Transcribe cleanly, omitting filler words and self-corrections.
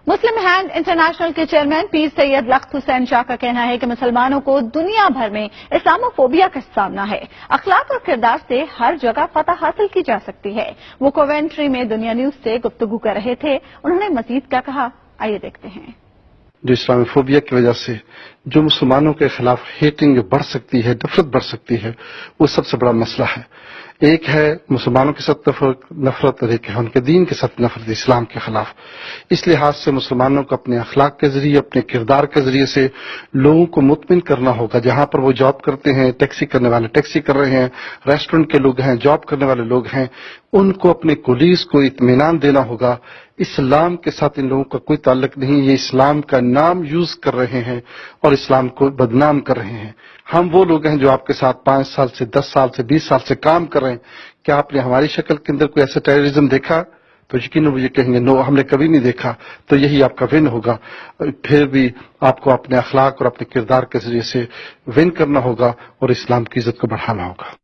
مسلم hand international کے chairman پیر سید لخت حسین شاہ کا کہنا ہے کہ مسلمانوں کو دنیا بھر میں اسلاموفوبیا کا سامنا ہے۔ اخلاق اور کردار سے ہر جگہ فتح حاصل کی جا سکتی ہے۔ وہ کوونٹری میں دنیا نیوز سے گفتگو کر رہے تھے۔ انہوں نے مزید کیا کہا، آئیے دیکھتے ہیں۔ جو اسلامی فوبیا کی وجہ سے جو مسلمانوں کے خلاف ہیٹنگ بڑھ سکتی ہے، نفرت بڑھ سکتی ہے، وہ سب سے بڑا مسئلہ ہے۔ ایک ہے مسلمانوں کے ساتھ نفرت اور ایک ہے ان کے دین کے ساتھ نفرت، اسلام کے خلاف۔ اس لحاظ سے مسلمانوں کو اپنے اخلاق کے ذریعے، اپنے کردار کے ذریعے سے لوگوں کو مطمئن کرنا ہوگا۔ جہاں پر وہ جاب کرتے ہیں، ٹیکسی کرنے والے ٹیکسی کر رہے ہیں، ریسٹورنٹ کے لوگ ہیں، جاب کرنے والے لوگ ہیں، ان کو اپنے کولیگز کو اطمینان دینا ہوگا۔ اسلام کے ساتھ ان لوگوں کا کوئی تعلق نہیں، یہ اسلام کا نام یوز کر رہے ہیں اور اسلام کو بدنام کر رہے ہیں۔ ہم وہ لوگ ہیں جو آپ کے ساتھ 5 سال سے 10 سال سے 20 سال سے کام کر رہے ہیں۔ کیا آپ نے ہماری شکل کے اندر کوئی ایسا ٹیررزم دیکھا؟ تو یقیناً وہ یہ کہیں گے نو، ہم نے کبھی نہیں دیکھا۔ تو یہی آپ کا ون ہوگا۔ پھر بھی آپ کو اپنے اخلاق اور اپنے کردار کے ذریعے سے ون کرنا ہوگا اور اسلام کی عزت کو بڑھانا ہوگا۔